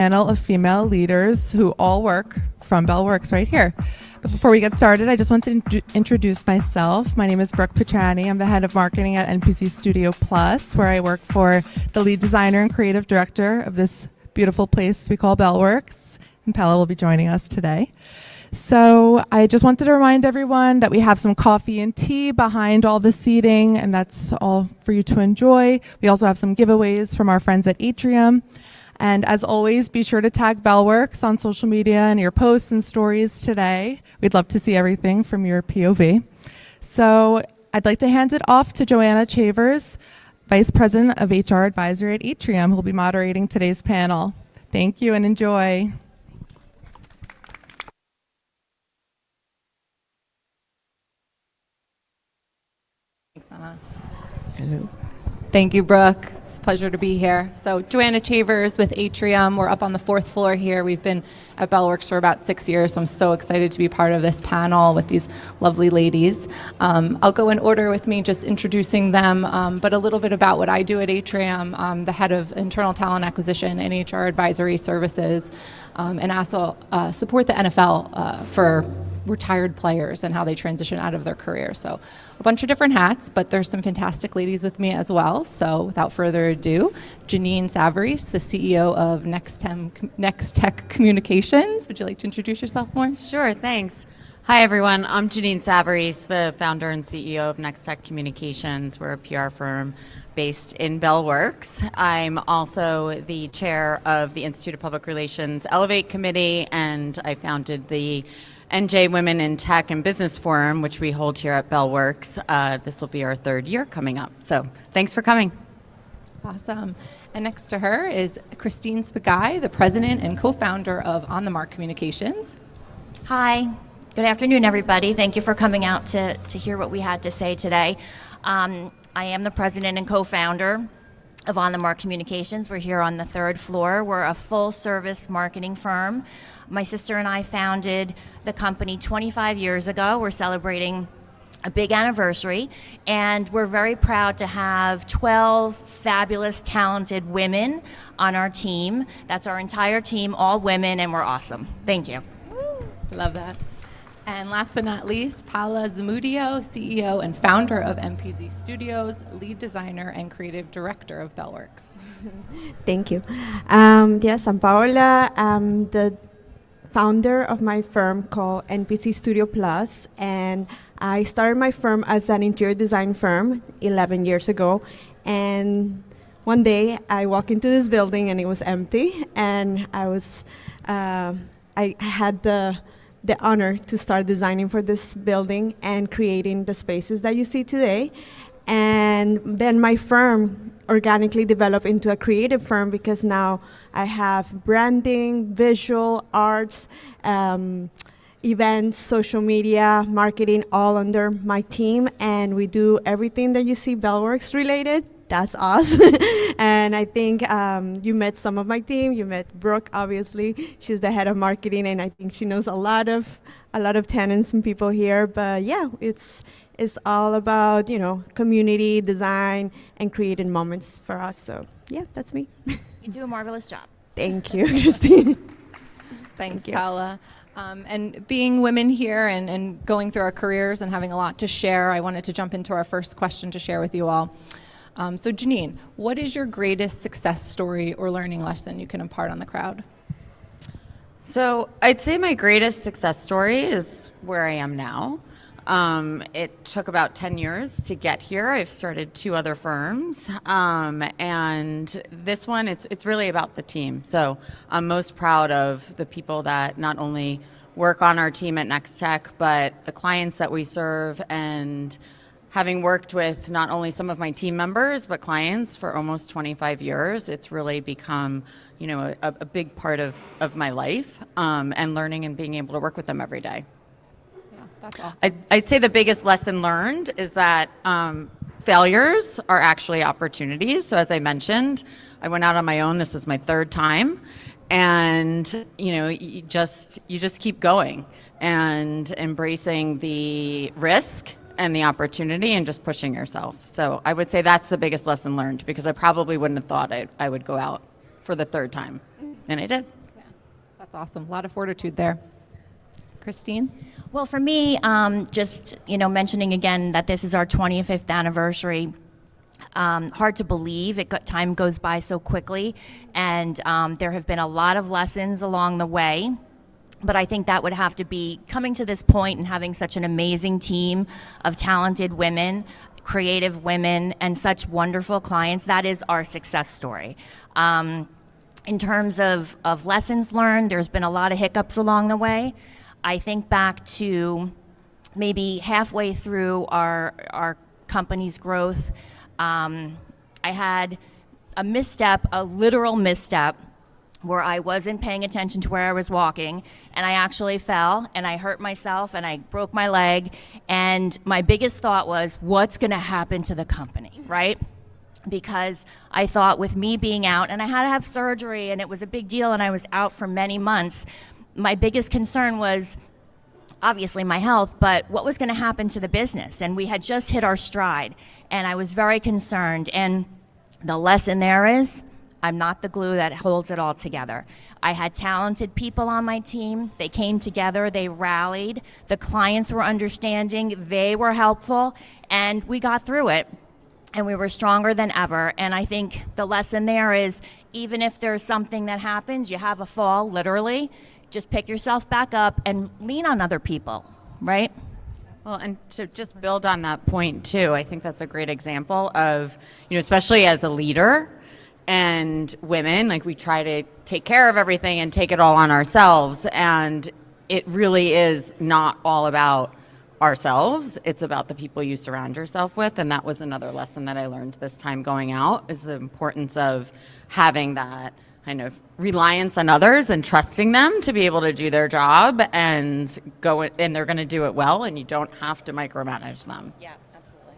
Panel of female leaders who all work from Bellworks right here. But before we get started, I just want to introduce myself. My name is Brooke Petrani. I'm the head of marketing at NPC Studio Plus, where I work for the lead designer and creative director of this beautiful place we call Bellworks. And Paola will be joining us today. So I just wanted to remind everyone that we have some coffee and tea behind all the seating, and that's all for you to enjoy. We also have some giveaways from our friends at Atrium. And as always, be sure to tag Bellworks on social media and your posts and stories today. We'd love to see everything from your POV. So I'd like to hand it off to Joanna Chavers, Vice President of HR Advisory at Atrium, who will be moderating today's panel. Thank you and enjoy. Thanks, Anna. Hello. Thank you, Brooke. It's a pleasure to be here. So Joanna Chavers with Atrium. We're up on the 4th floor here. We've been at Bellworks for about 6 years, so I'm so excited to be part of this panel with these lovely ladies. I'll go in order with me just introducing them, but a little bit about what I do at Atrium. I'm the head of internal talent acquisition and HR advisory services, and also support the NFL for retired players and how they transition out of their career. So a bunch of different hats, but there's some fantastic ladies with me as well. So without further ado, Janine Savarese, the CEO of NextTech Communications. Would you like to introduce yourself more? Sure, thanks. Hi, everyone. I'm Janine Savarese, the founder and CEO of NextTech Communications. We're a PR firm based in Bellworks. I'm also the chair of the Institute of Public Relations Elevate Committee, and I founded the NJ Women in Tech and Business Forum, which we hold here at Bellworks. This will be our 3rd year coming up. So thanks for coming. Awesome. And next to her is Christine Spigai, the president and co-founder of On the Mark Communications. Hi. Good afternoon, everybody. Thank you for coming out to hear what we had to say today. I am the president and co-founder of On the Mark Communications. We're here on the 3rd floor. We're a full-service marketing firm. My sister and I founded the company 25 years ago. We're celebrating a big anniversary, and we're very proud to have 12 fabulous, talented women on our team. That's our entire team, all women, and we're awesome. Thank you. Love that. And last but not least, Paola Zamudio, CEO and founder of MPZ Studios, lead designer and creative director of Bellworks. Thank you. Yes, I'm Paola. I'm the founder of my firm called NPC Studio Plus, and I started my firm as an interior design firm 11 years ago. And one day I walked into this building and it was empty, and I had the honor to start designing for this building and creating the spaces that you see today. And then my firm organically developed into a creative firm because now I have branding, visual arts, events, social media, marketing, all under my team. And we do everything that you see Bellworks related. That's us. And I think you met some of my team. You met Brooke, obviously. She's the head of marketing, and I think she knows a lot of tenants and people here. But yeah, it's all about, community, design, and creating moments for us. So yeah, that's me. You do a marvelous job. Thank you, Christine. Thanks, Paola. And being women here and going through our careers and having a lot to share, I wanted to jump into our first question to share with you all. So Janine, what is your greatest success story or learning lesson you can impart on the crowd? So I'd say my greatest success story is where I am now. It took about 10 years to get here. I've started 2 other firms, and this one, it's really about the team. So I'm most proud of the people that not only work on our team at NextTech, but the clients that we serve, and having worked with not only some of my team members, but clients for almost 25 years, it's really become, a big part of my life, and learning and being able to work with them every day. That's awesome. I'd say the biggest lesson learned is that failures are actually opportunities. So as I mentioned, I went out on my own. This was my 3rd time. And, you just keep going and embracing the risk and the opportunity and just pushing yourself. So I would say that's the biggest lesson learned, because I probably wouldn't have thought I would go out for the 3rd time. And I did. Yeah, that's awesome. A lot of fortitude there. Christine? Well, for me, just mentioning again that this is our 25th anniversary. Hard to believe. Time goes by so quickly, and there have been a lot of lessons along the way. But I think that would have to be coming to this point and having such an amazing team of talented women, creative women, and such wonderful clients. That is our success story. In terms of lessons learned, there's been a lot of hiccups along the way. I think back to maybe halfway through our company's growth, I had a misstep, a literal misstep, where I wasn't paying attention to where I was walking, and I actually fell, and I hurt myself, and I broke my leg, and my biggest thought was, what's going to happen to the company, right? Because I thought with me being out, and I had to have surgery, and it was a big deal, and I was out for many months, my biggest concern was obviously my health, but what was going to happen to the business? And we had just hit our stride, and I was very concerned. And the lesson there is, I'm not the glue that holds it all together. I had talented people on my team. They came together, they rallied. The clients were understanding, they were helpful, and we got through it. And we were stronger than ever. And I think the lesson there is, even if there's something that happens, you have a fall, literally, just pick yourself back up and lean on other people, right? Well, and to just build on that point too, I think that's a great example of, especially as a leader and women, like we try to take care of everything and take it all on ourselves. And it really is not all about ourselves. It's about the people you surround yourself with. And that was another lesson that I learned this time going out, is the importance of having that kind of reliance on others and trusting them to be able to do their job and they're going to do it well, and you don't have to micromanage them. Yeah, absolutely.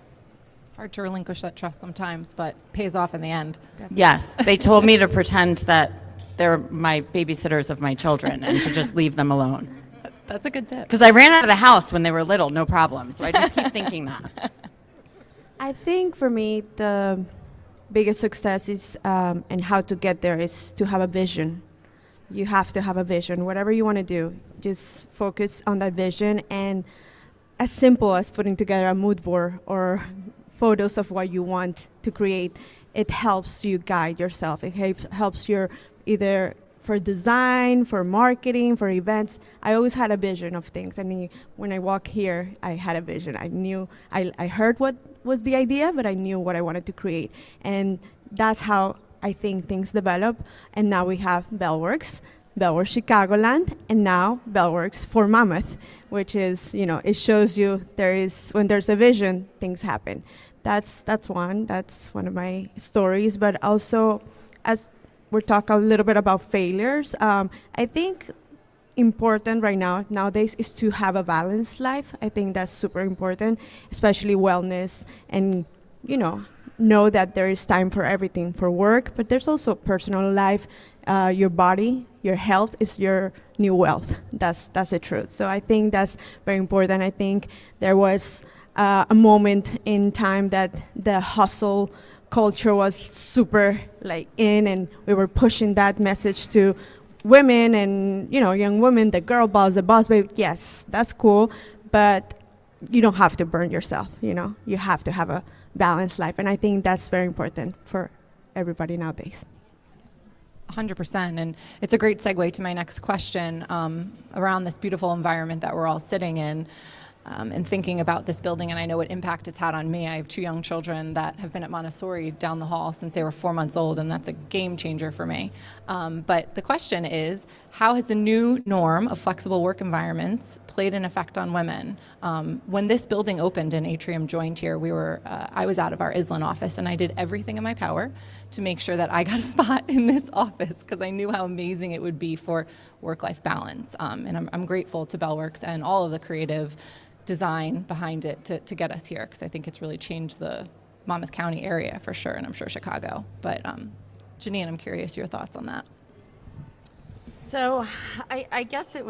It's hard to relinquish that trust sometimes, but pays off in the end. Yes, they told me to pretend that they're my babysitters of my children and to just leave them alone. That's a good tip. Because I ran out of the house when they were little, no problem. So I just keep thinking that. I think for me, the biggest success is, and how to get there, is to have a vision. You have to have a vision. Whatever you want to do, just focus on that vision. And as simple as putting together a mood board or photos of what you want to create, it helps you guide yourself. It helps you either for design, for marketing, for events. I always had a vision of things. I mean, when I walk here, I had a vision. I knew, I heard what was the idea, but I knew what I wanted to create. And that's how I think things develop. And now we have Bellworks Chicagoland, and now Bellworks for Mammoth, which is, it shows you when there's a vision, things happen. That's one of my stories. But also, as we're talking a little bit about failures, I think important nowadays is to have a balanced life. I think that's super important, especially wellness, and know that there is time for everything, for work, but there's also personal life. Your body, your health is your new wealth. That's the truth. So I think that's very important. I think there was a moment in time that the hustle culture was super in, and we were pushing that message to women and young women, the girl boss, the boss babe. Yes, that's cool, but you don't have to burn yourself. You have to have a balanced life, and I think that's very important for everybody nowadays. 100%. And it's a great segue to my next question around this beautiful environment that we're all sitting in. And thinking about this building, and I know what impact it's had on me. I have 2 young children that have been at Montessori down the hall since they were 4 months old, and that's a game changer for me. But the question is, how has the new norm of flexible work environments played an effect on women? When this building opened and Atrium joined here, I was out of our Island office, and I did everything in my power to make sure that I got a spot in this office, because I knew how amazing it would be for work-life balance. And I'm grateful to Bellworks and all of the creative design behind it to get us here, because I think it's really changed the Monmouth County area for sure, and I'm sure Chicago. But Janine, I'm curious your thoughts on that. So I guess I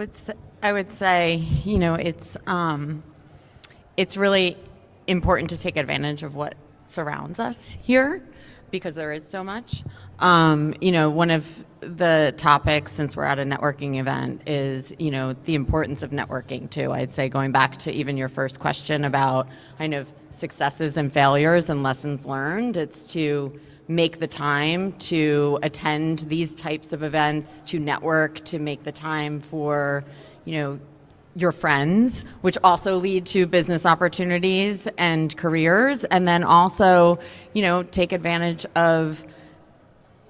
would say, it's really important to take advantage of what surrounds us here. because there is so much. One of the topics, since we're at a networking event, is, the importance of networking too. I'd say, going back to even your first question about kind of successes and failures and lessons learned, it's to make the time to attend these types of events, to network, to make the time for, your friends, which also lead to business opportunities and careers, and then also, take advantage of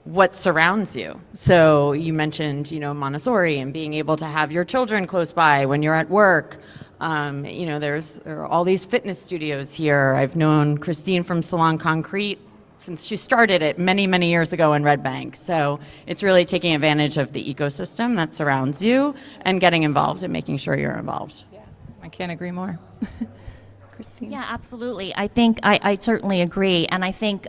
what surrounds you. So you mentioned, Montessori and being able to have your children close by when you're at work. There are all these fitness studios here. I've known Christine from Salon Concrete since she started it many, many years ago in Red Bank. So it's really taking advantage of the ecosystem that surrounds you and getting involved and making sure you're involved. Yeah, I can't agree more. Christine? Yeah, absolutely. I think I certainly agree. And I think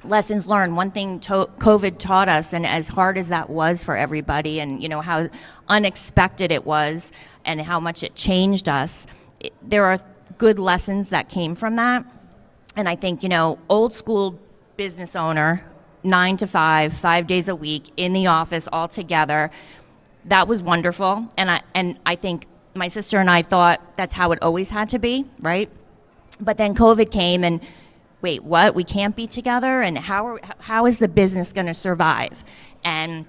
lessons learned, one thing COVID taught us, and as hard as that was for everybody, and how unexpected it was and how much it changed us, there are good lessons that came from that. And I think, old school business owner, 9 to 5, 5 days a week in the office all together, that was wonderful. And I think my sister and I thought that's how it always had to be, right? But then COVID came and, wait, what? We can't be together? And how is the business going to survive? And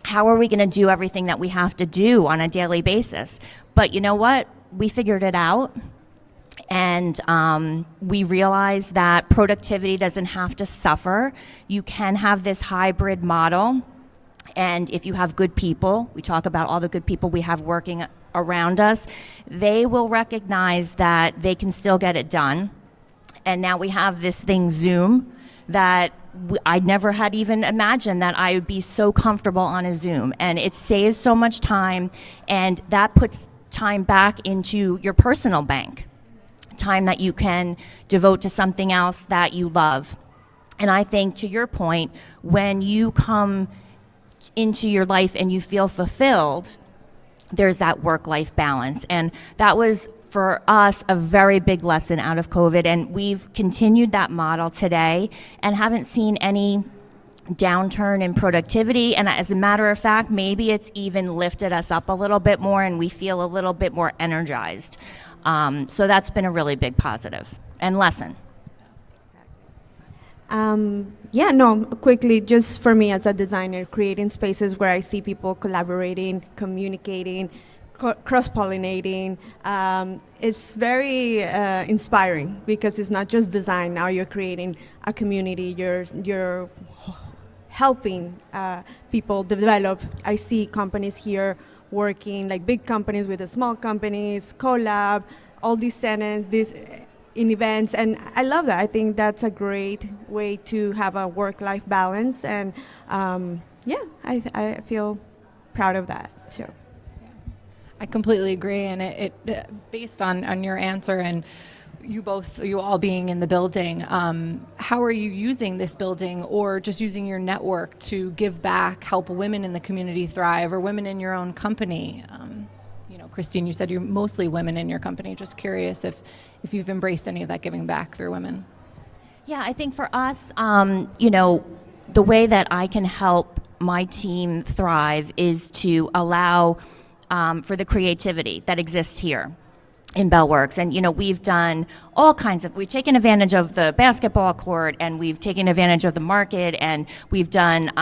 how are we going to do everything that we have to do on a daily basis? But you know what? We figured it out. And we realized that productivity doesn't have to suffer. You can have this hybrid model. And if you have good people, we talk about all the good people we have working around us, they will recognize that they can still get it done. And now we have this thing, Zoom, that I never had even imagined that I would be so comfortable on a Zoom. And it saves so much time, and that puts time back into your personal bank. Time that you can devote to something else that you love. And I think, to your point, when you come into your life and you feel fulfilled, there's that work-life balance. And that was, for us, a very big lesson out of COVID. And we've continued that model today and haven't seen any downturn in productivity. And as a matter of fact, maybe it's even lifted us up a little bit more and we feel a little bit more energized. So that's been a really big positive and lesson. Quickly, just for me as a designer, creating spaces where I see people collaborating, communicating, cross-pollinating, it's very inspiring, because it's not just design. Now you're creating a community, you're helping people develop. I see companies here working, like big companies with the small companies, collab, all these tenants, in events, and I love that. I think that's a great way to have a work-life balance, and I feel proud of that. So. I completely agree, and it based on your answer and you all being in the building, how are you using this building or just using your network to give back, help women in the community thrive, or women in your own company? Christine, you said you're mostly women in your company. Just curious if you've embraced any of that giving back through women. Yeah, I think for us, the way that I can help my team thrive is to allow for the creativity that exists here in Bellworks. And, we've done all kinds of, we've taken advantage of the basketball court, and we've taken advantage of the market, and we've done,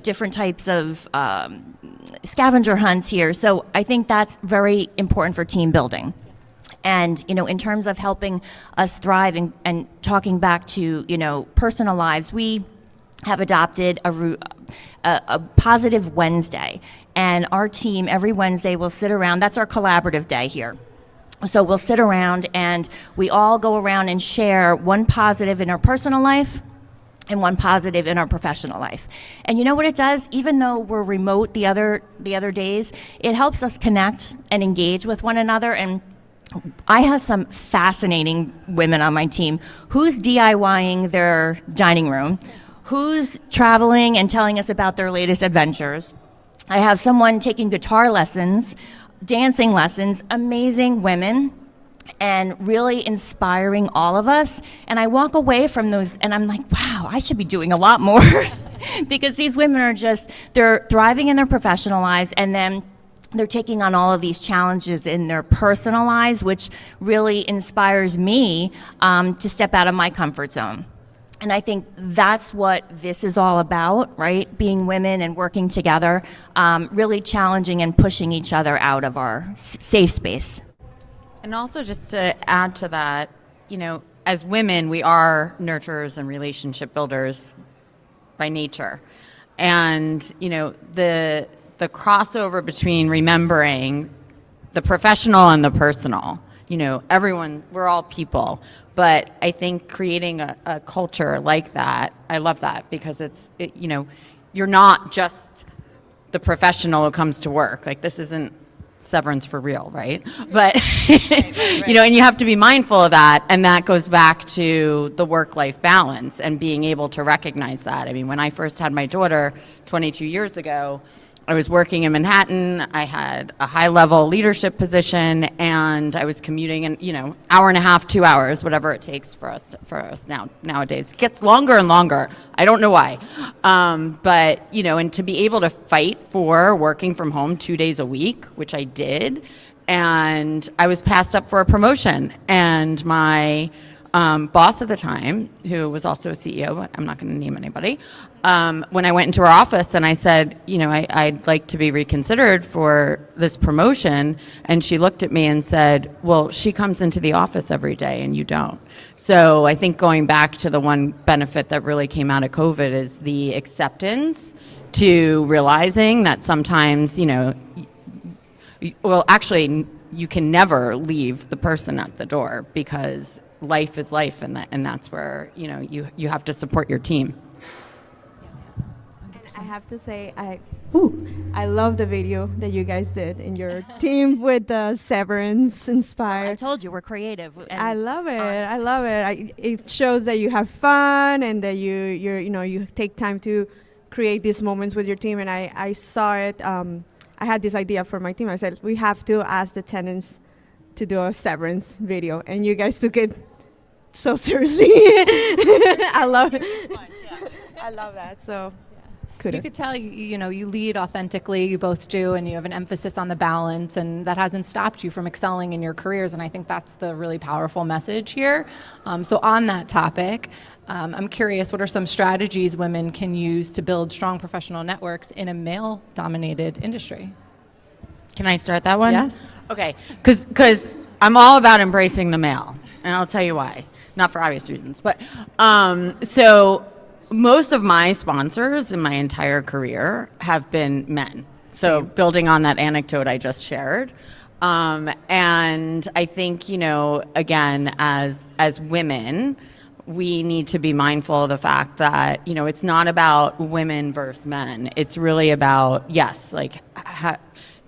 different types of scavenger hunts here. So I think that's very important for team building. And, in terms of helping us thrive and talking back to, personal lives, we have adopted a positive Wednesday. And our team every Wednesday will sit around, that's our collaborative day here. So we'll sit around and we all go around and share one positive in our personal life and one positive in our professional life. And you know what it does? Even though we're remote the other days, it helps us connect and engage with one another. And I have some fascinating women on my team. Who's DIYing their dining room? Who's traveling and telling us about their latest adventures? I have someone taking guitar lessons, dancing lessons, amazing women. and really inspiring all of us. And I walk away from those and I'm like, wow, I should be doing a lot more because these women are they're thriving in their professional lives, and then they're taking on all of these challenges in their personal lives, which really inspires me to step out of my comfort zone. And I think that's what this is all about, right? Being women and working together, really challenging and pushing each other out of our safe space. And also, just to add to that, as women, we are nurturers and relationship builders by nature. And, the crossover between remembering the professional and the personal, everyone, we're all people. But I think creating a culture like that, I love that, because you're not just the professional who comes to work. Like, this isn't Severance for real, right? But, right. And you have to be mindful of that. And that goes back to the work-life balance and being able to recognize that. I mean, when I first had my daughter 22 years ago, I was working in Manhattan. I had a high-level leadership position, and I was commuting in, hour and a half, 2 hours, whatever it takes for us nowadays. It gets longer and longer. I don't know why. But, and to be able to fight for working from home 2 days a week, which I did, and I was passed up for a promotion. And my boss at the time, who was also a CEO, but I'm not going to name anybody, when I went into her office and I said, I'd like to be reconsidered for this promotion, and she looked at me and said, well, she comes into the office every day and you don't. So I think going back to the one benefit that really came out of COVID is the acceptance to realizing that sometimes, actually, you can never leave the person at the door, because life is life, and that's where you have to support your team. And I have to say, I love the video that you guys did in your team with the Severance inspired. I told you we're creative. And I love it. I love it. It shows that you have fun and that you take time to create these moments with your team. And I saw it. I had this idea for my team. I said, we have to ask the tenants to do a Severance video, and you guys took it so seriously. I love it. I love that. So you could tell you lead authentically. You both do, and you have an emphasis on the balance, and that hasn't stopped you from excelling in your careers. And I think that's the really powerful message here. So on that topic, I'm curious, what are some strategies women can use to build strong professional networks in a male-dominated industry? Can I start that one? Yes. Okay, because I'm all about embracing the male, and I'll tell you why. Not for obvious reasons, but so most of my sponsors in my entire career have been men. So building on that anecdote I just shared. And I think, again, as women, we need to be mindful of the fact that, it's not about women versus men. It's really about, yes, like,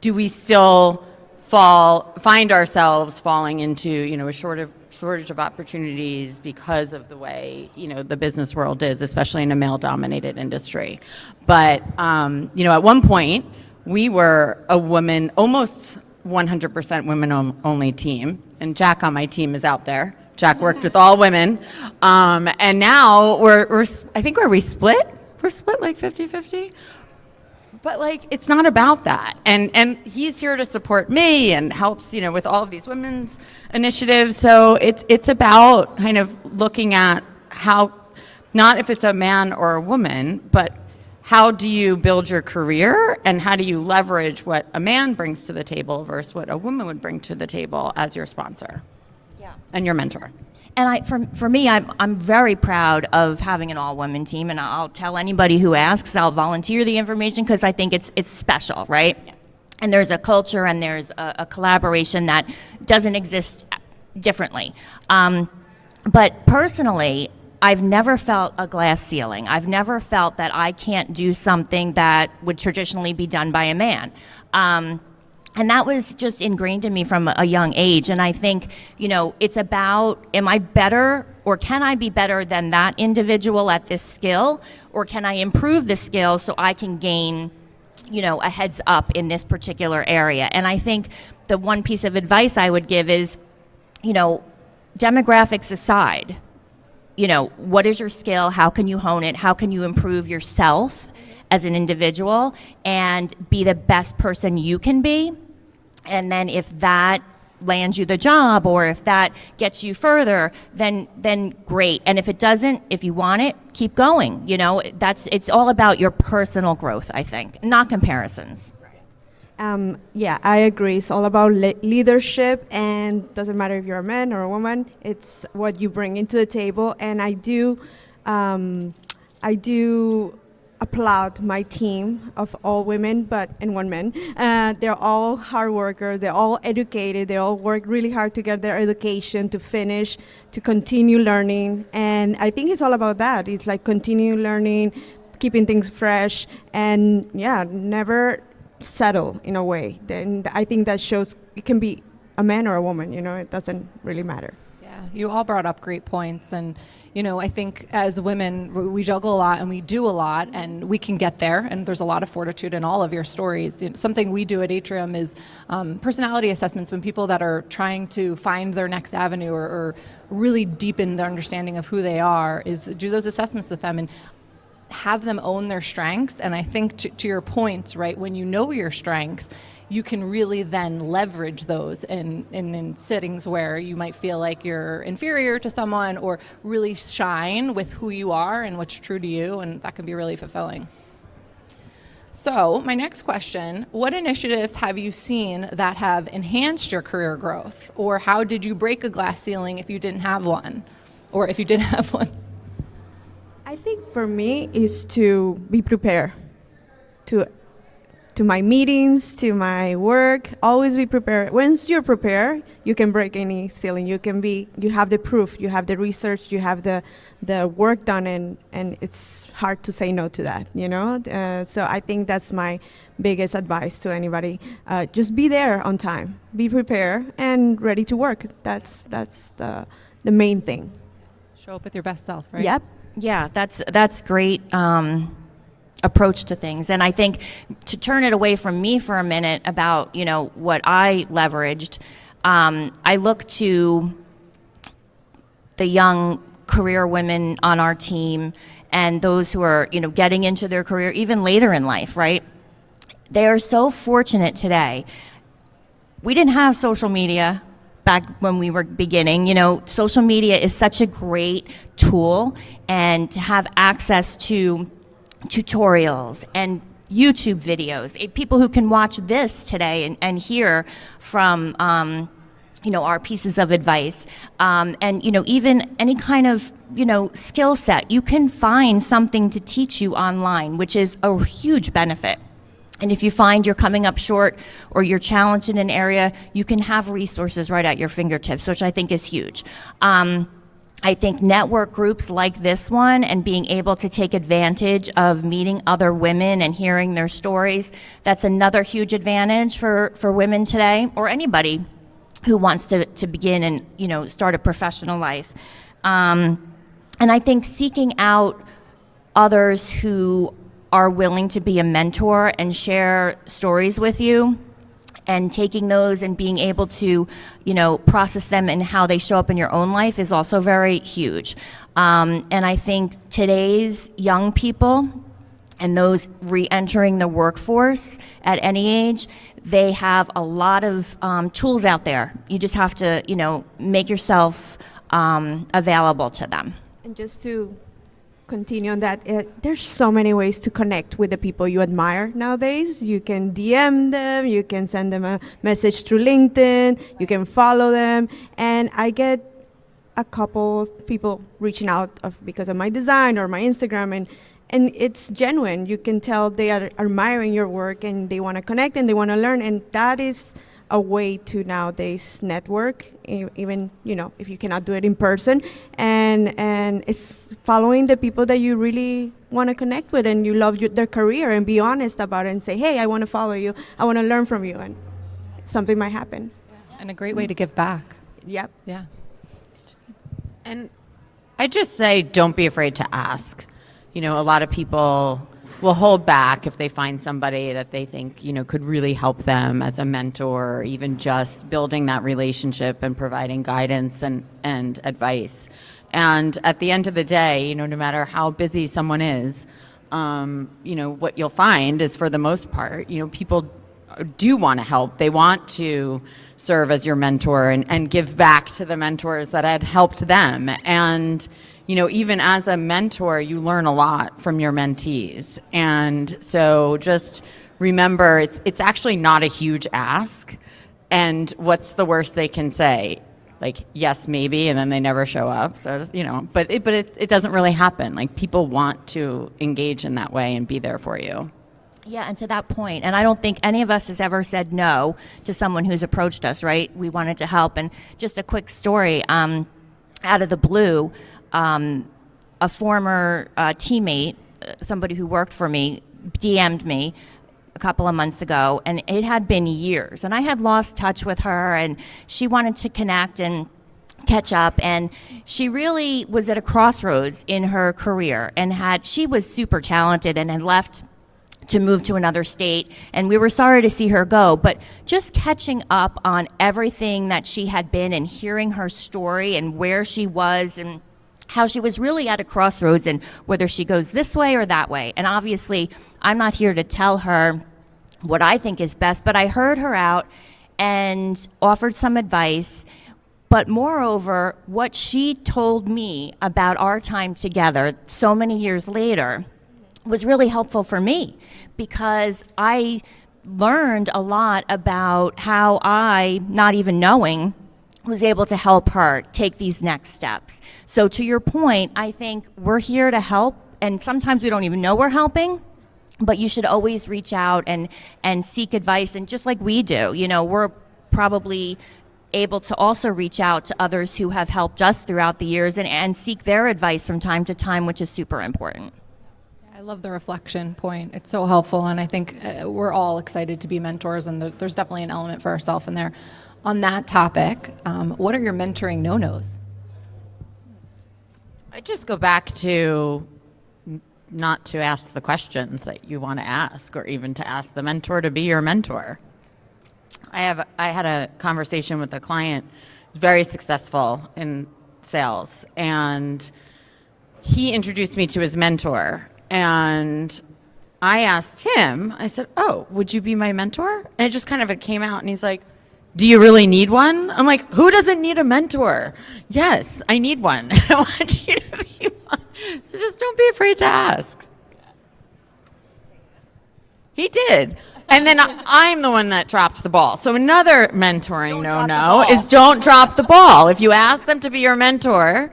do we still find ourselves falling into, a shortage of opportunities because of the way, the business world is, especially in a male-dominated industry. But, at one point, we were a woman, almost 100% women-only team, and Jack on my team is out there. Jack worked with all women, and now we're I think we split? We're split like 50-50. But it's not about that, and he's here to support me and helps with all of these women's initiatives. So it's about kind of looking at how, not if it's a man or a woman, but how do you build your career and how do you leverage what a man brings to the table versus what a woman would bring to the table as your sponsor, and your mentor. And for me, I'm very proud of having an all-women team, and I'll tell anybody who asks, I'll volunteer the information because I think it's special, right? Yeah. And there's a culture and there's a collaboration that doesn't exist differently. But personally, I've never felt a glass ceiling. I've never felt that I can't do something that would traditionally be done by a man. And that was just ingrained in me from a young age. And I think, it's about, am I better or can I be better than that individual at this skill? Or can I improve the skill so I can gain, a heads up in this particular area? And I think the one piece of advice I would give is, demographics aside, what is your skill? How can you hone it? How can you improve yourself as an individual and be the best person you can be? And then if that lands you the job, or if that gets you further, then great. And if it doesn't, if you want it, keep going. It's all about your personal growth, I think, not comparisons. Yeah, I agree. It's all about leadership, and doesn't matter if you're a man or a woman. It's what you bring into the table. And I do applaud my team of all women, and one man. They're all hard workers. They're all educated. They all work really hard to get their education, to finish, to continue learning. And I think it's all about that. It's like continue learning, keeping things fresh, and never settle in a way. Then I think that shows it can be a man or a woman. It doesn't really matter. Yeah, you all brought up great points, and I think as women we juggle a lot and we do a lot, and we can get there, and there's a lot of fortitude in all of your stories. Something we do at Atrium is personality assessments when people that are trying to find their next avenue or really deepen their understanding of who they are, is do those assessments with them and have them own their strengths. And I think to your point, right, when you know your strengths, you can really then leverage those in settings where you might feel like you're inferior to someone, or really shine with who you are and what's true to you, and that can be really fulfilling. So my next question, what initiatives have you seen that have enhanced your career growth? Or how did you break a glass ceiling if you didn't have one? Or if you did have one? I think for me is to be prepared to my meetings, to my work. Always be prepared. Once you're prepared, you can break any ceiling. You have the proof, you have the research, you have the work done, and it's hard to say no to that. So I think that's my biggest advice to anybody. Just be there on time, be prepared and ready to work. That's the main thing. Show up with your best self, right? Yep. Yeah, that's great approach to things. And I think to turn it away from me for a minute about, what I leveraged, I look to the young career women on our team and those who are, getting into their career even later in life, right? They are so fortunate today. We didn't have social media back when we were beginning. Social media is such a great tool, and to have access to tutorials and YouTube videos, people who can watch this today and hear from our pieces of advice, and even any kind of skill set, you can find something to teach you online, which is a huge benefit. And if you find you're coming up short or you're challenged in an area, you can have resources right at your fingertips, which I think is huge. I think network groups like this one and being able to take advantage of meeting other women and hearing their stories, that's another huge advantage for women today, or anybody who wants to begin and start a professional life. And I think seeking out others who are willing to be a mentor and share stories with you, and taking those and being able to, process them and how they show up in your own life is also very huge. And I think today's young people and those re-entering the workforce at any age, they have a lot of tools out there. You just have to, make yourself available to them. And just to continue on that, there's so many ways to connect with the people you admire nowadays. You can DM them, you can send them a message through LinkedIn, you can follow them, and I get a couple people reaching out because of my design or my Instagram, and it's genuine. You can tell they are admiring your work and they want to connect and they want to learn, and that is a way to nowadays network, even if you cannot do it in person, and it's following the people that you really want to connect with and you love their career, and be honest about it and say, hey, I want to follow you, I want to learn from you, and something might happen. And a great way to give back. Yep. Yeah. And I just say, don't be afraid to ask. A lot of people will hold back if they find somebody that they think, could really help them as a mentor, or even just building that relationship and providing guidance and advice. And at the end of the day, no matter how busy someone is, what you'll find is, for the most part, people do want to help. They want to serve as your mentor and give back to the mentors that had helped them. And, even as a mentor, you learn a lot from your mentees. And so just remember, it's actually not a huge ask. And what's the worst they can say? Like, yes, maybe, and then they never show up. So, but it doesn't really happen. Like, people want to engage in that way and be there for you. Yeah, and to that point, and I don't think any of us has ever said no to someone who's approached us, right? We wanted to help. And just a quick story, out of the blue, a former teammate, somebody who worked for me, DM'd me a couple of months ago, and it had been years, and I had lost touch with her, and she wanted to connect and catch up, and she really was at a crossroads in her career, and she was super talented and had left to move to another state, and we were sorry to see her go, but just catching up on everything that she had been and hearing her story and where she was and how she was really at a crossroads and whether she goes this way or that way. And obviously, I'm not here to tell her what I think is best, but I heard her out and offered some advice. But moreover, what she told me about our time together so many years later was really helpful for me, because I learned a lot about how I, not even knowing, was able to help her take these next steps. So to your point, I think we're here to help, and sometimes we don't even know we're helping, but you should always reach out and seek advice. And just like we do, we're probably able to also reach out to others who have helped us throughout the years and seek their advice from time to time, which is super important. I love the reflection point. It's so helpful, and I think we're all excited to be mentors, and there's definitely an element for ourselves in there. On that topic, what are your mentoring no-nos? I just go back to not to ask the questions that you want to ask, or even to ask the mentor to be your mentor. I had a conversation with a client who's very successful in sales, and he introduced me to his mentor. And I asked him, I said, "Oh, would you be my mentor?" And it just kind of came out, and he's like, "Do you really need one?" I'm like, "Who doesn't need a mentor?" "Yes, I need one. I want you to be one." So just don't be afraid to ask. He did. And then I'm the one that dropped the ball. So another mentoring no-no is don't drop the ball. If you ask them to be your mentor,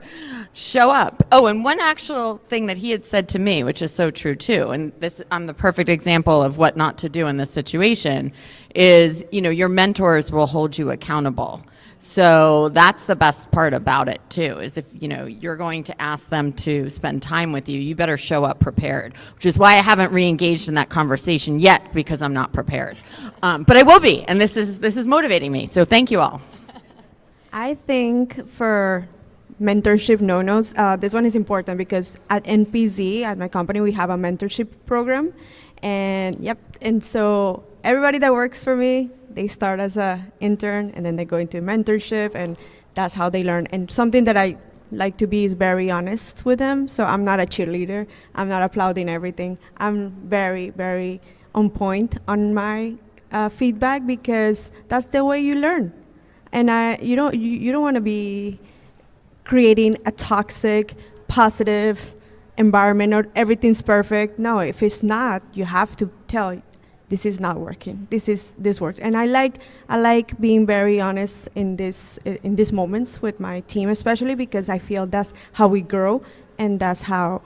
show up. Oh, and one actual thing that he had said to me, which is so true too, and I'm the perfect example of what not to do in this situation, is, your mentors will hold you accountable. So that's the best part about it too, is if, you're going to ask them to spend time with you, you better show up prepared, which is why I haven't re-engaged in that conversation yet, because I'm not prepared. But I will be, and this is motivating me. So thank you all. I think for mentorship no-nos, this one is important because at NPZ, at my company, we have a mentorship program. And so everybody that works for me, they start as an intern and then they go into mentorship, and that's how they learn. And something that I like to be is very honest with them. So I'm not a cheerleader. I'm not applauding everything. I'm very, very on point on my feedback, because that's the way you learn. And you don't want to be creating a toxic, positive environment or everything's perfect. No, if it's not, you have to tell, this is not working. This works. And I like being very honest in these moments with my team, especially because I feel that's how we grow, and that's how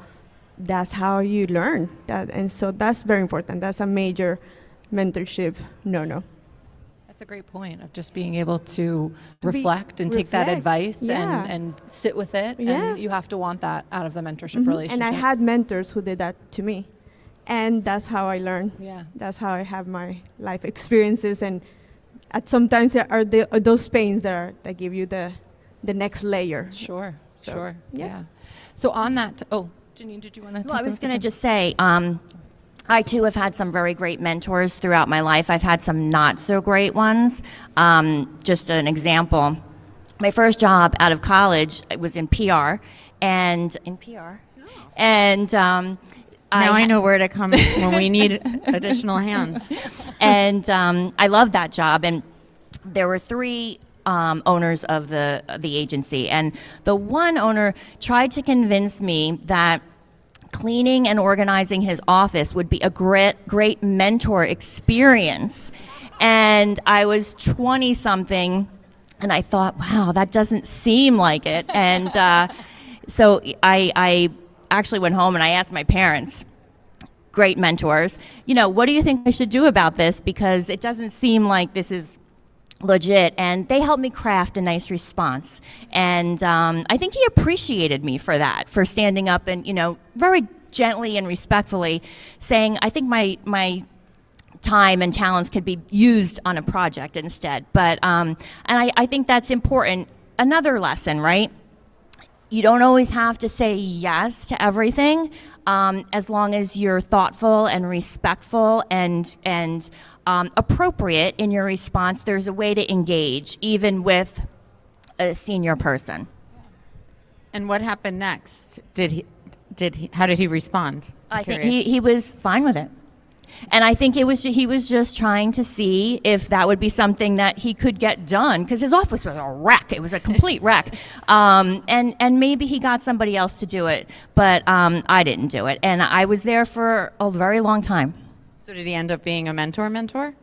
you learn. And so that's very important. That's a major mentorship no. That's a great point of just being able to reflect and take that advice and sit with it. Yeah. And you have to want that out of the mentorship relationship. And I had mentors who did that to me. And that's how I learned. Yeah. That's how I have my life experiences. And sometimes there are those pains that give you the next layer. Sure. So, Yeah. So on that, Janine, did you want to? Well, I was going to just say, I too have had some very great mentors throughout my life. I've had some not so great ones. Just an example, my first job out of college was in PR, and Now I know where to come when we need additional hands. And I loved that job. And there were three owners of the agency, and the one owner tried to convince me that cleaning and organizing his office would be a great mentor experience. And I was 20 something, and I thought, wow, that doesn't seem like it. And so I actually went home and I asked my parents, great mentors, what do you think I should do about this? Because it doesn't seem like this is legit. And they helped me craft a nice response. And I think he appreciated me for that, for standing up and, very gently and respectfully saying, I think my time and talents could be used on a project instead. But, and I think that's important. Another lesson, right? You don't always have to say yes to everything, as long as you're thoughtful and respectful and appropriate in your response. There's a way to engage, even with a senior person. And what happened next? How did he respond? I think he was fine with it. And I think he was just trying to see if that would be something that he could get done, because his office was a wreck. It was a complete wreck. And maybe he got somebody else to do it, but I didn't do it. And I was there for a very long time. So did he end up being a mentor?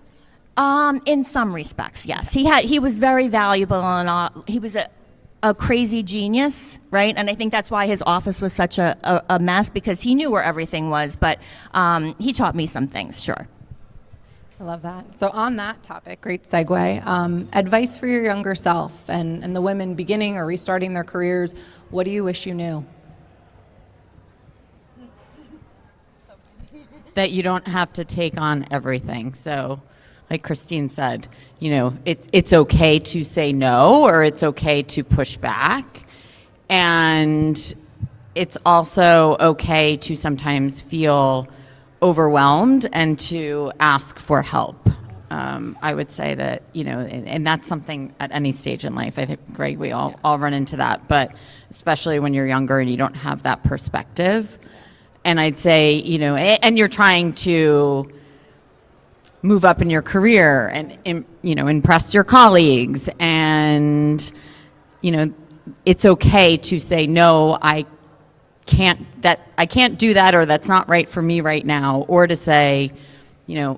In some respects, yes. He was very valuable, and he was a crazy genius, right? And I think that's why his office was such a mess, because he knew where everything was, but he taught me some things, sure. I love that. So on that topic, great segue, advice for your younger self and the women beginning or restarting their careers, what do you wish you knew? That you don't have to take on everything. So like Christine said, it's okay to say no, or it's okay to push back. And it's also okay to sometimes feel overwhelmed and to ask for help. I would say that, and that's something at any stage in life. I think, Greg, we all run into that, but especially when you're younger and you don't have that perspective. And I'd say, and you're trying to move up in your career and, impress your colleagues. And, it's okay to say, no, I can't do that, or that's not right for me right now. Or to say, can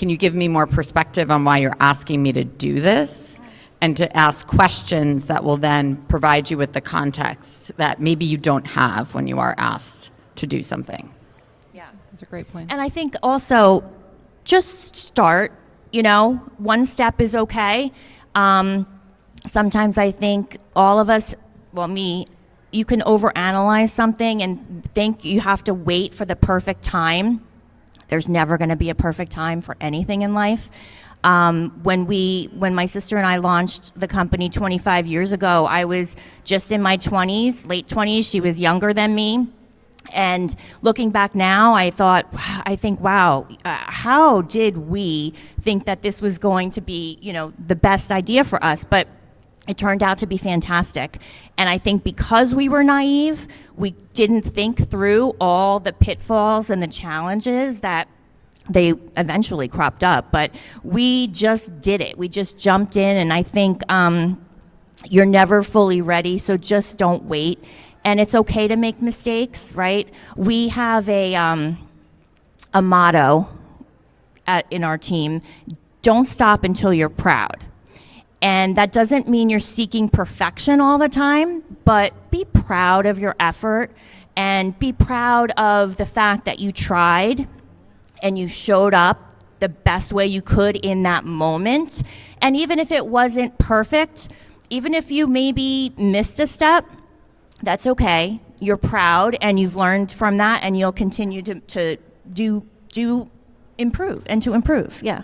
you give me more perspective on why you're asking me to do this? And to ask questions that will then provide you with the context that maybe you don't have when you are asked to do something. Yeah, those are great points. And I think also just start, one step is okay. Sometimes I think all of us, well, me, you can overanalyze something and think you have to wait for the perfect time. There's never going to be a perfect time for anything in life. When my sister and I launched the company 25 years ago, I was just in my 20s, late 20s. She was younger than me. And looking back now, I think, wow, how did we think that this was going to be, the best idea for us? But it turned out to be fantastic. And I think because we were naive, we didn't think through all the pitfalls and the challenges that they eventually cropped up. But we just did it. We just jumped in. And I think you're never fully ready, so just don't wait. And it's okay to make mistakes, right? We have a motto in our team: don't stop until you're proud. And that doesn't mean you're seeking perfection all the time, but be proud of your effort and be proud of the fact that you tried and you showed up the best way you could in that moment. And even if it wasn't perfect, even if you maybe missed a step, that's okay. You're proud and you've learned from that, and you'll continue to improve. Yeah.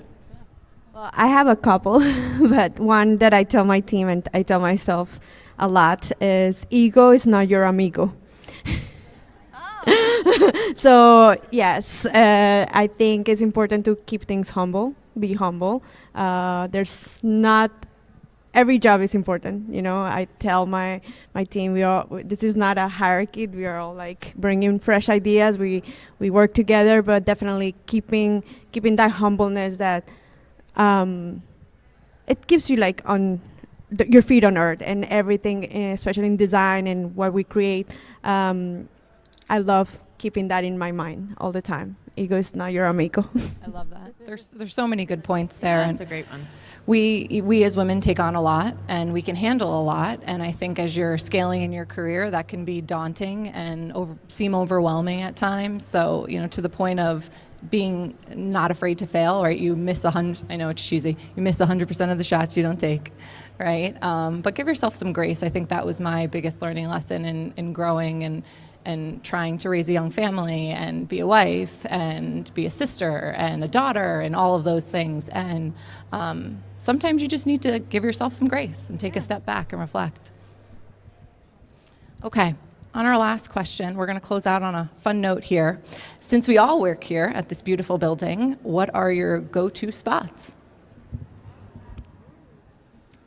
Well, I have a couple, but one that I tell my team and I tell myself a lot is ego is not your amigo. So yes, I think it's important to keep things humble, be humble. There's not every job is important. You know, I tell my team this is not a hierarchy. We are all like bringing fresh ideas. We work together, but definitely keeping that humbleness that it gives you like on your feet on earth and everything, especially in design and what we create. I love keeping that in my mind all the time. Ego is not your amigo. I love that. There's so many good points there. That's a great one. We as women take on a lot, and we can handle a lot. And I think as you're scaling in your career, that can be daunting and seem overwhelming at times. So, you know, to the point of being not afraid to fail, right? You miss 100. I know it's cheesy. You miss 100% of the shots you don't take, right? But give yourself some grace. I think that was my biggest learning lesson in growing and trying to raise a young family and be a wife and be a sister and a daughter and all of those things. And sometimes you just need to give yourself some grace and take a step back and reflect. Okay, on our last question, we're going to close out on a fun note here. Since we all work here at this beautiful building, what are your go-to spots?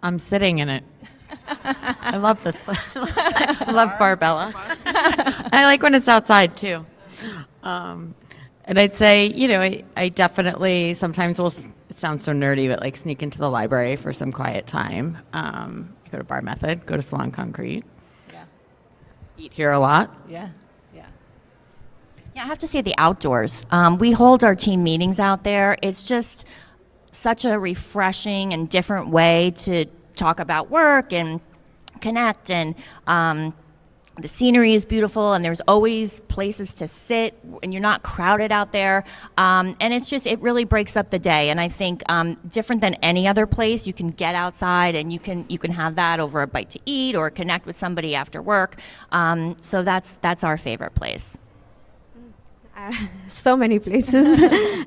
I'm sitting in it. I love this place. I love Barbella. I like when it's outside too. And I'd say, you know, I definitely sometimes will, it sounds so nerdy, but like sneak into the library for some quiet time. Go to Bar Method, go to Salon Concrete. Yeah. Eat here a lot. Yeah. Yeah, I have to say the outdoors. We hold our team meetings out there. It's just such a refreshing and different way to talk about work and connect, and the scenery is beautiful, and there's always places to sit, and you're not crowded out there, and it's just, it really breaks up the day. And I think different than any other place, you can get outside and you can have that over a bite to eat or connect with somebody after work. So that's our favorite place. So many places.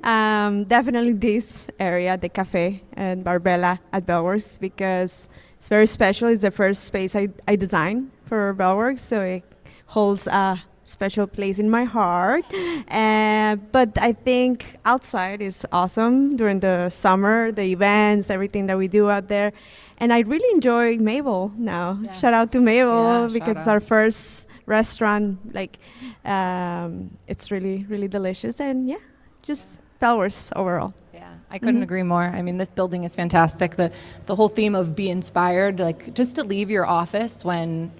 Definitely this area, the cafe and Barbella at Bellworks, because it's very special. It's the first space I designed for Bellworks, so it holds a special place in my heart. But I think outside is awesome during the summer, the events, everything that we do out there. And I really enjoy Mabel now. Yes. Shout out to Mabel, Yeah, because shout it's our first restaurant. Like, it's really, really delicious. And yeah, just Bellworks overall. Yeah, I couldn't agree more. I mean, this building is fantastic. The whole theme of be inspired, like just to leave your office when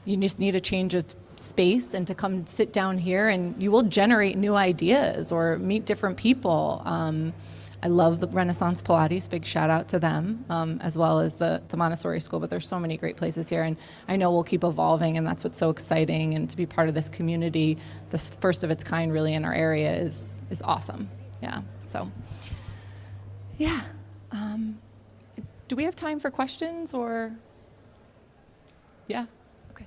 you just need a change of space and to come sit down here, and you will generate new ideas or meet different people. I love the Renaissance Pilates, big shout out to them, as well as the Montessori School, but there's so many great places here, and I know we'll keep evolving, and that's what's so exciting, and to be part of this community, this first of its kind really in our area is awesome. Yeah, so, yeah. Do we have time for questions or? Yeah, okay.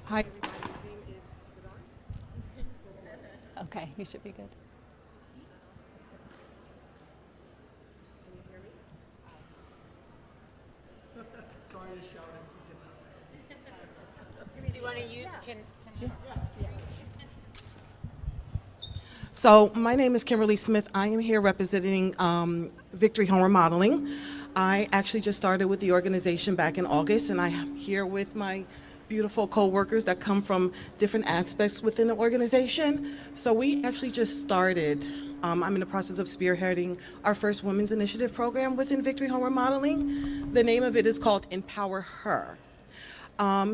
Hi, everybody. My name is Zamudio. Okay, you should be good. Can you hear me? Sorry to shout it. Do you want to use? So my name is Kimberly Smith. I am here representing Victory Home Remodeling. I actually just started with the organization back in August, and I am here with my beautiful co-workers that come from different aspects within the organization. So we actually just started. I'm in the process of spearheading our first women's initiative program within Victory Home Remodeling. The name of it is called Empower Her.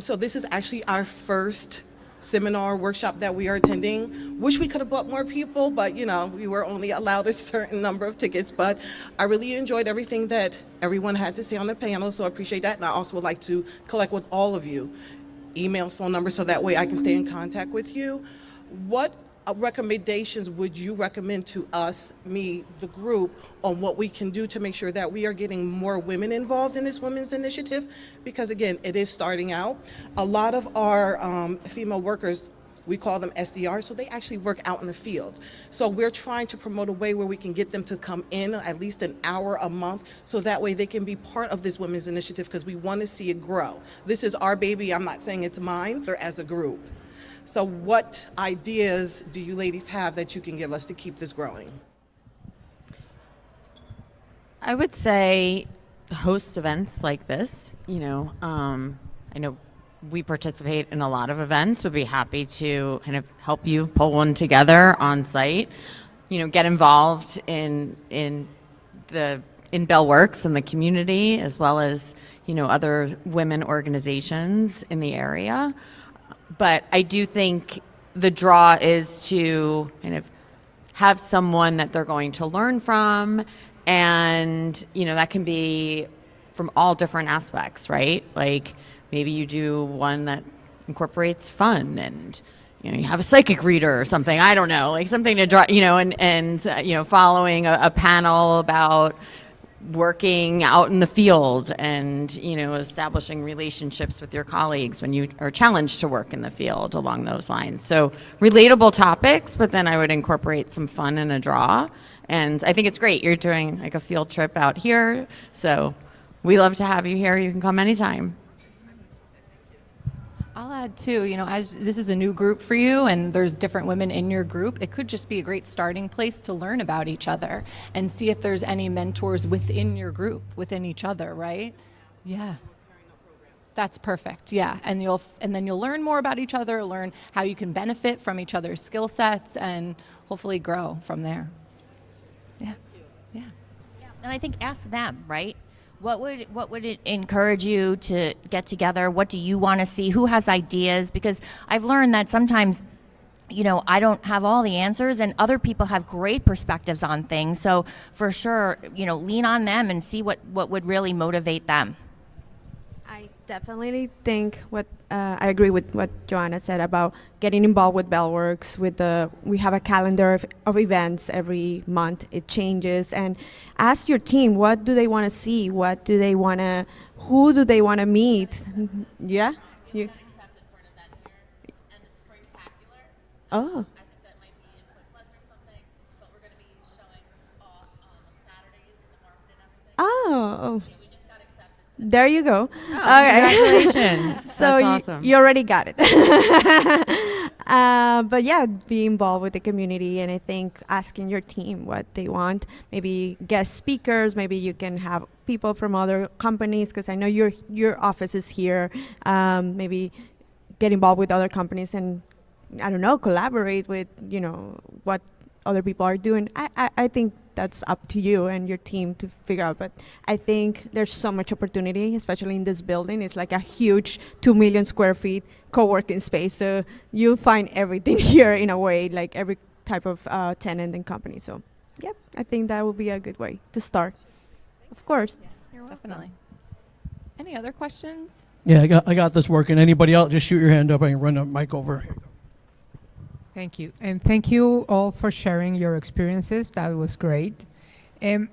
So this is actually our first seminar workshop that we are attending. Wish we could have brought more people, but you know, we were only allowed a certain number of tickets. But I really enjoyed everything that everyone had to say on the panel, so I appreciate that. And I also would like to collect with all of you emails, phone numbers, so that way I can stay in contact with you. What recommendations would you recommend to us, me, the group, on what we can do to make sure that we are getting more women involved in this women's initiative? Because again, it is starting out. A lot of our female workers We call them SDRs, so they actually work out in the field. So we're trying to promote a way where we can get them to come in at least an hour a month, so that way they can be part of this women's initiative, because we want to see it grow. This is our baby. I'm not saying it's mine. They're as a group. So what ideas do you ladies have that you can give us to keep this growing? I would say host events like this. I know we participate in a lot of events. Would be happy to kind of help you pull one together on site. Get involved in Bellworks and the community, as well as other women organizations in the area. But I do think the draw is to kind of have someone that they're going to learn from, and that can be from all different aspects, right? Like maybe you do one that incorporates fun, and you have a psychic reader or something. I don't know, like something to draw, and following a panel about working out in the field and establishing relationships with your colleagues when you are challenged to work in the field, along those lines. So relatable topics, but then I would incorporate some fun and a draw. And I think it's great you're doing like a field trip out here, so we love to have you here. You can come anytime. I'll add too, as this is a new group for you and there's different women in your group, it could just be a great starting place to learn about each other and see if there's any mentors within your group, within each other, right? Yeah. That's perfect. Yeah. And then you'll learn more about each other, learn how you can benefit from each other's skill sets, and hopefully grow from there. Yeah. Yeah. And I think ask them, right? What would it encourage you to get together? What do you want to see? Who has ideas? Because I've learned that sometimes, I don't have all the answers, and other people have great perspectives on things. So for sure, lean on them and see what would really motivate them. I definitely think I agree with what Joanna said about getting involved with Bellworks. We have a calendar of events every month. It changes, and ask your team, what do they want to see? Who do they want to meet? Yeah. You. Oh. I think that might be in Point Pleasant or something, but we're going to be showing on Saturdays in the market and everything. Oh. We just got accepted. There you go. Oh, okay. Congratulations. So That's awesome. You already got it. But yeah, be involved with the community, and I think asking your team what they want, maybe guest speakers, maybe you can have people from other companies, because I know your office is here. Maybe get involved with other companies and, I don't know, collaborate with, what other people are doing. I think that's up to you and your team to figure out. But I think there's so much opportunity, especially in this building. It's like a huge 2 million square feet co-working space. So you'll find everything here in a way, like every type of tenant and company. So yeah, I think that would be a good way to start. Of course. Yeah, definitely. Any other questions? Yeah, I got this working. Anybody else, just shoot your hand up. I can run the mic over. Thank you. And thank you all for sharing your experiences. That was great.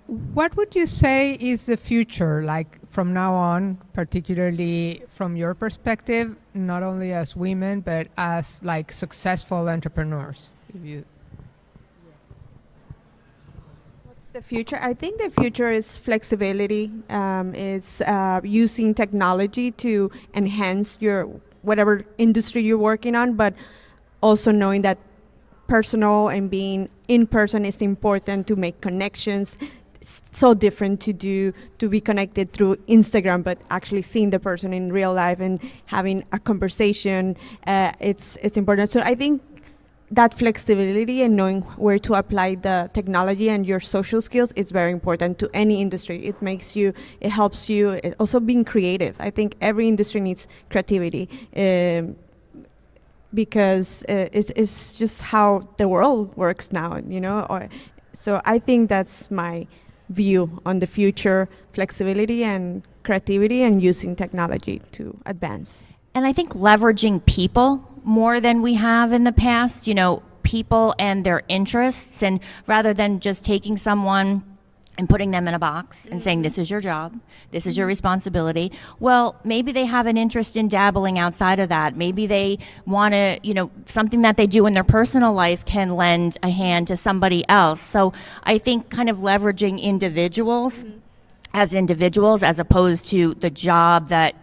What would you say is the future, like from now on, particularly from your perspective, not only as women, but as like successful entrepreneurs? What's the future? I think the future is flexibility, is using technology to enhance your whatever industry you're working on, but also knowing that personal and being in person is important to make connections. It's so different to be connected through Instagram, but actually seeing the person in real life and having a conversation, it's important. So I think that flexibility and knowing where to apply the technology and your social skills is very important to any industry. It helps you. It also being creative. I think every industry needs creativity. Because it's just how the world works now, So I think that's my view on the future: flexibility and creativity, and using technology to advance. And I think leveraging people more than we have in the past, people and their interests, and rather than just taking someone and putting them in a box and saying, this is your job, this is your responsibility. Well, maybe they have an interest in dabbling outside of that. Maybe they want to, something that they do in their personal life can lend a hand to somebody else. So I think kind of leveraging individuals as opposed to the job that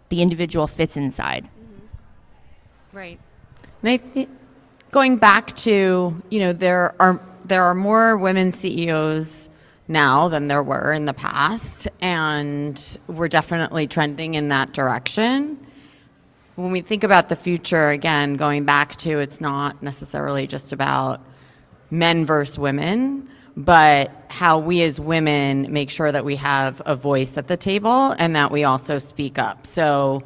the individual fits inside. Right. And I think going back to, there are more women CEOs now than there were in the past, and we're definitely trending in that direction. When we think about the future, again, going back to, it's not necessarily just about men versus women, but how we as women make sure that we have a voice at the table and that we also speak up. So,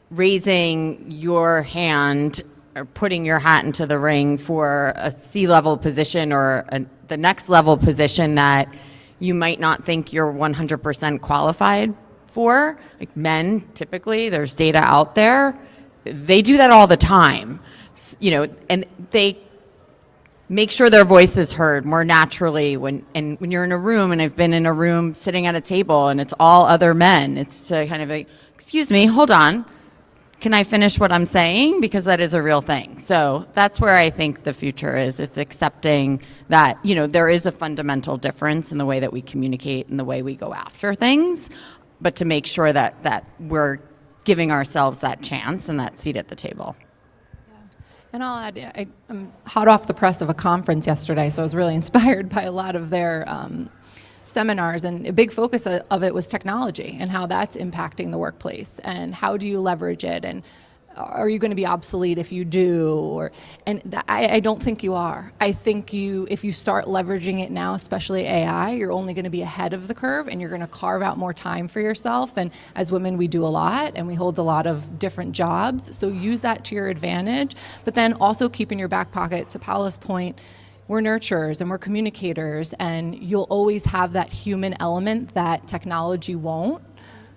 raising your hand or putting your hat into the ring for a C-level position or the next level position that you might not think you're 100% qualified for. Like men, typically, there's data out there. They do that all the time, and they make sure their voice is heard more naturally when you're in a room, and I've been in a room sitting at a table and it's all other men. It's to kind of like, excuse me, hold on. Can I finish what I'm saying? Because that is a real thing. So that's where I think the future is. It's accepting that, there is a fundamental difference in the way that we communicate and the way we go after things, but to make sure that we're giving ourselves that chance and that seat at the table. And I'll add, I'm hot off the press of a conference yesterday, so I was really inspired by a lot of their seminars, and a big focus of it was technology and how that's impacting the workplace and how do you leverage it, and are you going to be obsolete if you do? I don't think you are. I think if you start leveraging it now, especially AI, you're only going to be ahead of the curve, and you're going to carve out more time for yourself. And as women, we do a lot, and we hold a lot of different jobs. So use that to your advantage, but then also keep in your back pocket, to Paola's point, we're nurturers and we're communicators, and you'll always have that human element that technology won't.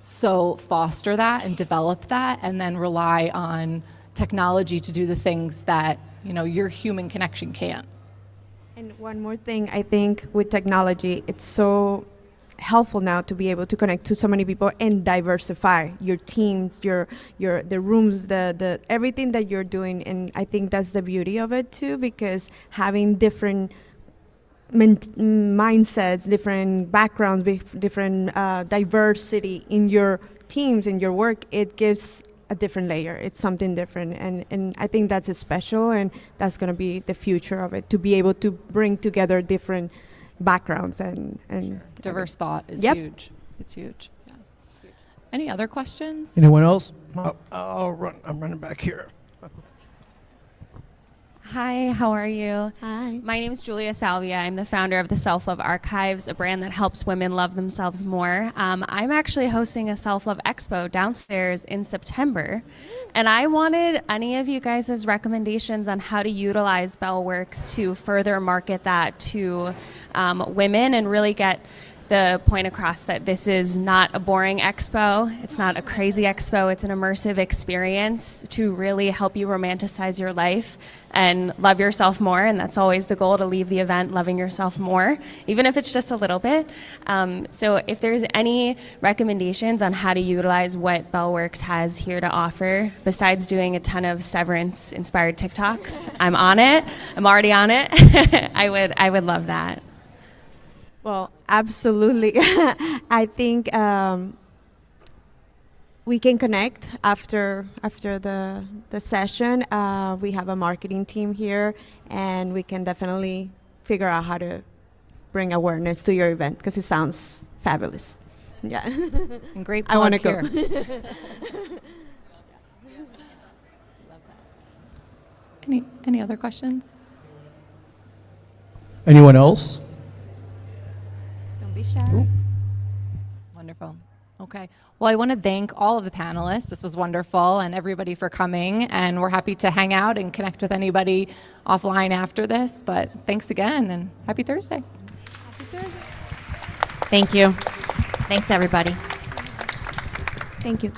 So foster that and develop that, and then rely on technology to do the things that your human connection can't. And one more thing, I think with technology, it's so helpful now to be able to connect to so many people and diversify your teams, the rooms, the everything that you're doing. And I think that's the beauty of it too, because having different mindsets, different backgrounds, different diversity in your teams, in your work, it gives a different layer. It's something different, and I think that's special, and that's going to be the future of it, to be able to bring together different backgrounds and diverse thought is Yep. huge. It's huge. Yeah. Any other questions? Anyone else? I'll run. I'm running back here. Hi, how are you? Hi. My name is Julia Salvia. I'm the founder of the Self-Love Archives, a brand that helps women love themselves more. I'm actually hosting a Self-Love Expo downstairs in September, and I wanted any of you guys' recommendations on how to utilize Bellworks to further market that to women and really get the point across that this is not a boring expo, it's not a crazy expo, it's an immersive experience to really help you romanticize your life and love yourself more, and that's always the goal, to leave the event loving yourself more, even if it's just a little bit. So if there's any recommendations on how to utilize what Bellworks has here to offer, besides doing a ton of Severance-inspired TikToks, I'm on it, I'm already on it, I would love that. Well, absolutely. I think we can connect after the session. We have a marketing team here, and we can definitely figure out how to bring awareness to your event, because it sounds fabulous. Yeah. And great I want to plug go. here. Any other questions? Anyone else? Don't be shy. Wonderful. Okay. Well, I want to thank all of the panelists. This was wonderful, and everybody for coming. And we're happy to hang out and connect with anybody offline after this. But thanks again, and happy Thursday. Happy Thursday. Thank you. Thanks, everybody. Thank you.